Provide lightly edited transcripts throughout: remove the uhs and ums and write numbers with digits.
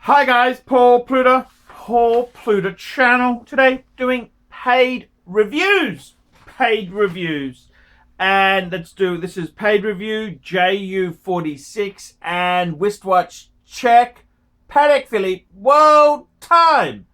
Hi guys, Paul Pluta channel. Today doing paid reviews. And this is paid review JU46 and wristwatch check Patek Philippe world time.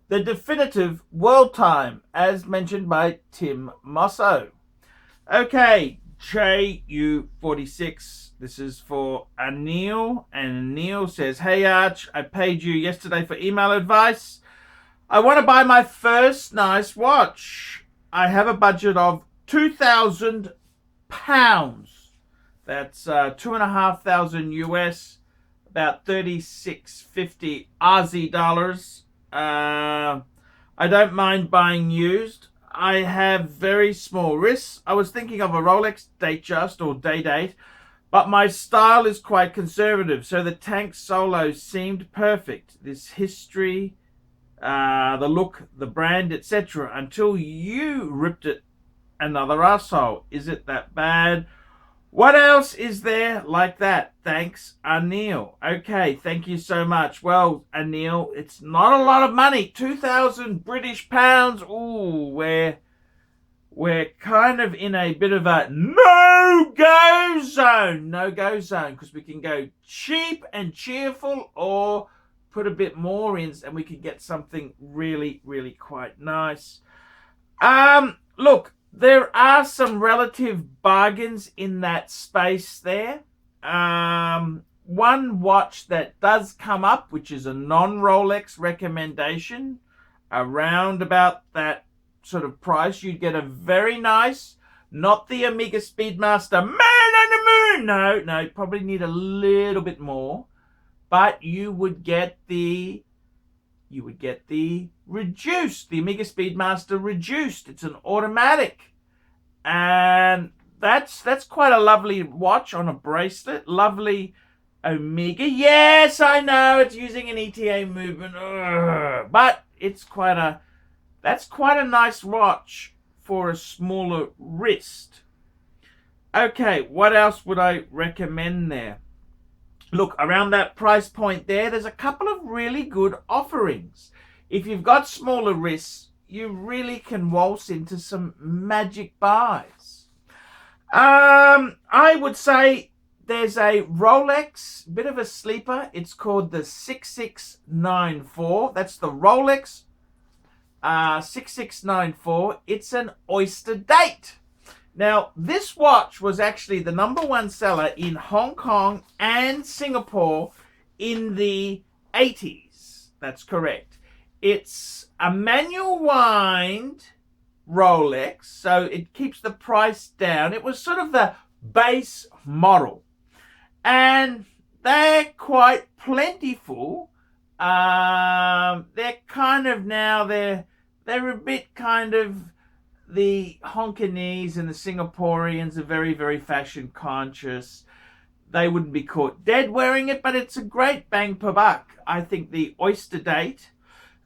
The definitive world time as mentioned by Tim Mosso. Okay, JU46. This is for Anil, and Anil says, "Hey Arch, I paid you yesterday for email advice. I want to buy my first nice watch. I have a budget of £2,000. That's $2,500 US, about 36.50 Aussie dollars. I don't mind buying used. I have very small wrists. I was thinking of a Rolex Datejust or Day-Date, but my style is quite conservative, so the Tank Solo seemed perfect. This history, the look, the brand, etc. Until you ripped it another arsehole. Is it that bad? What else is there like that? Thanks, Anil." Okay, thank you so much. Well, Anil, it's not a lot of money. 2,000 British pounds. Ooh, we're kind of in a bit of a no-go zone. No-go zone, because we can go cheap and cheerful or put a bit more in and we can get something really, really quite nice. Look, there are some relative bargains in that space there. One watch that does come up, which is a non-Rolex recommendation, around about that sort of price, you'd get a very nice, not the Omega Speedmaster Man on the Moon. No, probably need a little bit more, but you would get the reduced, the Omega Speedmaster reduced. It's an automatic, and that's quite a lovely watch on a bracelet. Lovely Omega. Yes, I know it's using an ETA movement, but it's that's quite a nice watch for a smaller wrist. Okay, what else would I recommend there? Look, around that price point there's a couple of really good offerings. If you've got smaller wrists, you really can waltz into some magic buys. I would say there's a Rolex, bit of a sleeper. It's called the 6694. That's the Rolex 6694. It's an Oyster Date. Now, this watch was actually the #1 seller in Hong Kong and Singapore in the 80s. That's correct. It's a manual wind Rolex, so it keeps the price down. It was sort of the base model, and they're quite plentiful. They're kind of now, they're a bit kind of, the Hong Kongese and the Singaporeans are very, very fashion conscious. They wouldn't be caught dead wearing it, but it's a great bang per buck. I think the Oyster Date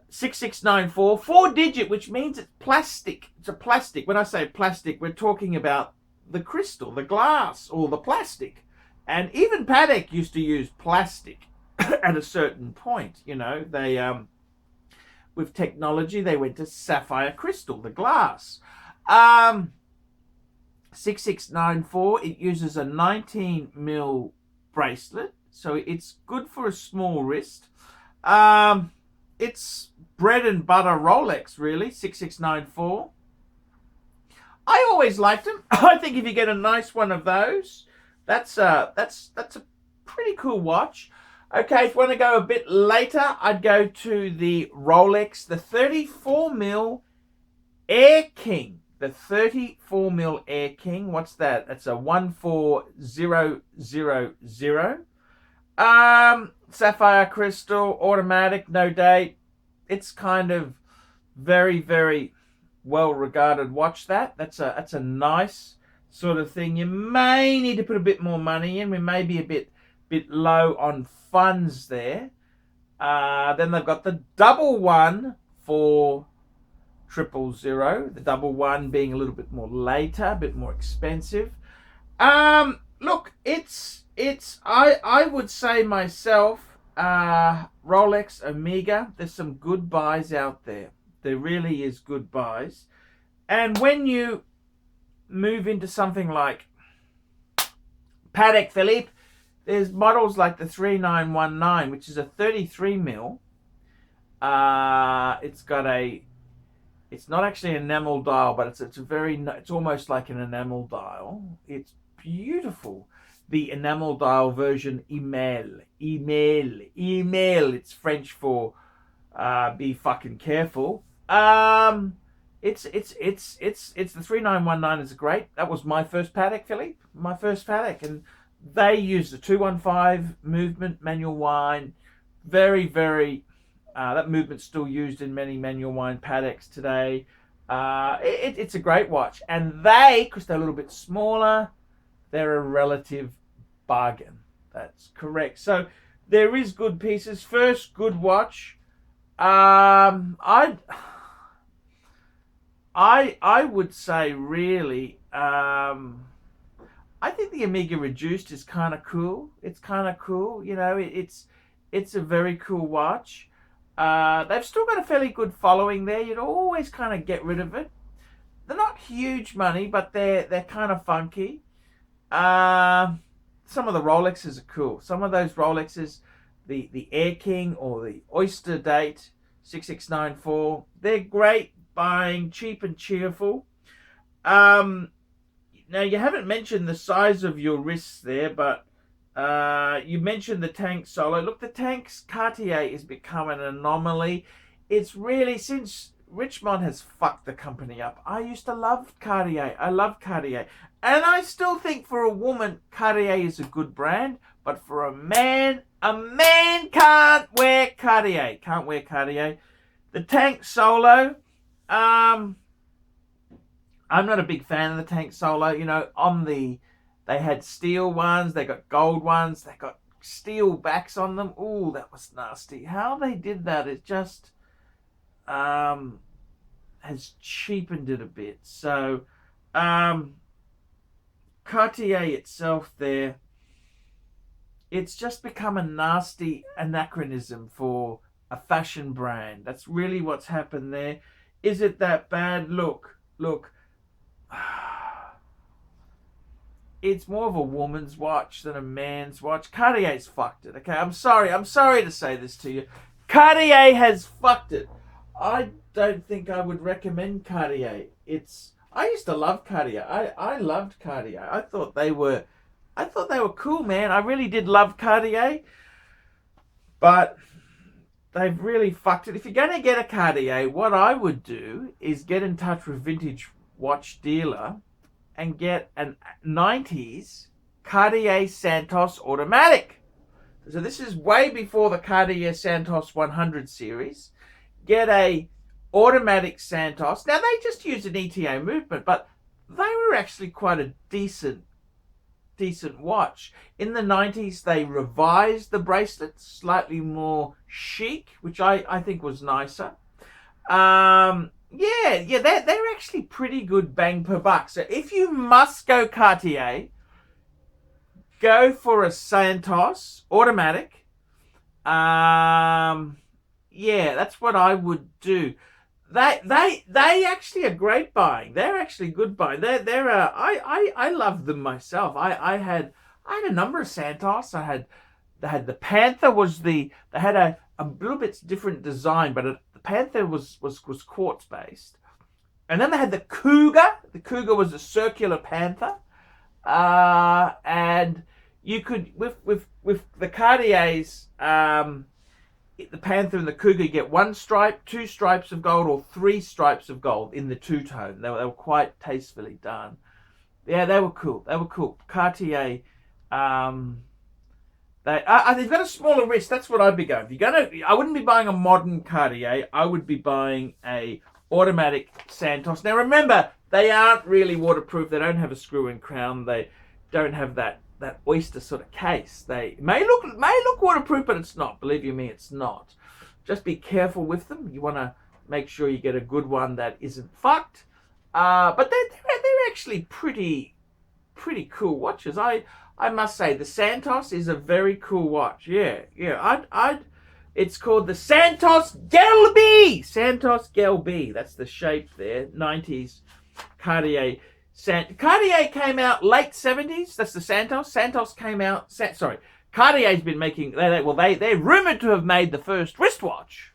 6694, 4-digit, which means it's plastic. It's a plastic. When I say plastic, we're talking about the crystal, the glass, or the plastic. And even Patek used to use plastic at a certain point. You know, they with technology, they went to sapphire crystal, the glass. 6694, it uses a 19mm bracelet, so it's good for a small wrist. It's bread and butter Rolex, really. 6694. I always liked them. I think if you get a nice one of those, that's a pretty cool watch. Okay, if you want to go a bit later, I'd go to the Rolex, the 34mm Air King. The 34mm Air King. What's that? That's a 14000. Sapphire crystal, automatic, no date. It's kind of very, very well regarded watch. That's a nice sort of thing. You may need to put a bit more money in. We may be a bit low on funds there. Then they've got the double one for 000. The double one being a little bit more later, a bit more expensive. Look, I would say myself, Rolex Omega. There's some good buys out there. There really is good buys. And when you move into something like Patek Philippe, there's models like the 3919, which is a 33 mil. It's not actually an enamel dial, but it's almost like an enamel dial. It's beautiful. The enamel dial version, email. It's French for be fucking careful. It's the 3919 is great. That was my first Patek Philippe, and they used the 215 movement manual wind. Very, very. That movement's still used in many manual wind Pateks today. It's a great watch, and because they're a little bit smaller, they're a relative bargain. That's correct. So there is good pieces. First good watch. I would say really. I think the Omega Reduced is kind of cool. It's kind of cool. You know, it's a very cool watch. They've still got a fairly good following there. You'd always kind of get rid of it. They're not huge money, but they're kind of funky. Some of the Rolexes are cool. Some of those Rolexes, the Air King or the Oyster Date 6694, they're great buying, cheap and cheerful. Now you haven't mentioned the size of your wrists there, but you mentioned the Tank Solo. Look, the Tank's Cartier is becoming an anomaly. It's really, since Richemont has fucked the company up. I used to love Cartier. I love Cartier. And I still think for a woman, Cartier is a good brand. But for a man can't wear Cartier. Can't wear Cartier. The Tank Solo, I'm not a big fan of the Tank Solo. You know, they had steel ones, they got gold ones, they got steel backs on them. Ooh, that was nasty. How they did that, it just has cheapened it a bit. So, Cartier itself there, it's just become a nasty anachronism for a fashion brand. That's really what's happened there. Is it that bad? Look. It's more of a woman's watch than a man's watch. Cartier's fucked it, okay? I'm sorry to say this to you. Cartier has fucked it. I don't think I would recommend Cartier. I used to love Cartier. I loved Cartier. I thought they were cool, man. I really did love Cartier. But they've really fucked it. If you're going to get a Cartier, what I would do is get in touch with Vintage Watch Dealer and get a 90s Cartier Santos automatic. So this is way before the Cartier Santos 100 series. Get a automatic Santos. Now they just use an ETA movement, but they were actually quite a decent watch. In the 90s, they revised the bracelet, slightly more chic, which I think was nicer. Yeah, they're actually pretty good bang per buck. So if you must go Cartier, go for a Santos automatic. Yeah, that's what I would do. They actually are great buying. They're actually good buying. I love them myself. I had a number of Santos. They had the Panther they had a little bit different design, but the Panther was quartz based. And then they had the Cougar. The Cougar was a circular Panther. And you could with the Cartiers, the Panther and the Cougar, you get one stripe, two stripes of gold, or three stripes of gold in the two-tone. They were quite tastefully done. Yeah, they were cool. Cartier, they've got a smaller wrist. That's what I'd be going. I wouldn't be buying a modern Cartier. I would be buying a automatic Santos. Now remember, they aren't really waterproof. They don't have a screw-in crown. They don't have that oyster sort of case. They may look waterproof, but it's not. Believe you me, it's not. Just be careful with them. You want to make sure you get a good one that isn't fucked. But they're actually pretty cool watches. I I must say, the Santos is a very cool watch. Yeah. It's called the Santos Gelby. Santos Gelby. That's the shape there. 90s Cartier. Cartier came out late 70s. That's the Santos. Santos came out. Cartier's been making. They're rumored to have made the first wristwatch,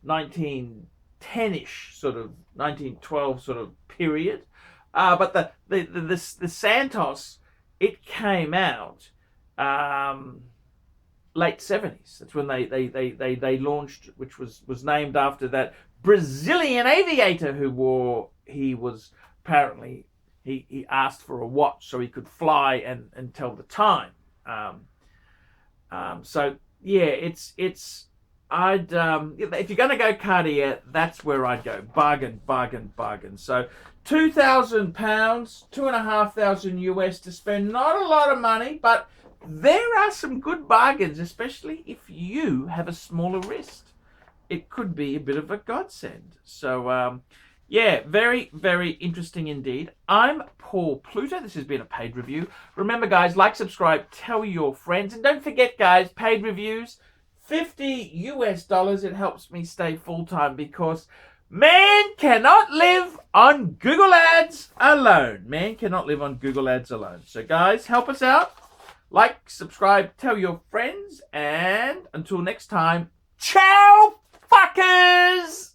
1910ish, sort of 1912 sort of period. But the Santos, it came out late 70s. That's when they launched, which was named after that Brazilian aviator he was apparently he asked for a watch so he could fly and tell the time. So yeah, it's if you're going to go Cartier, that's where I'd go. Bargain. So £2,000, $2,500 US to spend. Not a lot of money, but there are some good bargains, especially if you have a smaller wrist. It could be a bit of a godsend. So yeah, very, very interesting indeed. I'm Paul Pluta. This has been a paid review. Remember, guys, like, subscribe, tell your friends. And don't forget, guys, paid reviews, $50 US. It helps me stay full-time because man cannot live on Google Ads alone. Man cannot live on Google Ads alone. So, guys, help us out. Like, subscribe, tell your friends. And until next time, ciao, fuckers!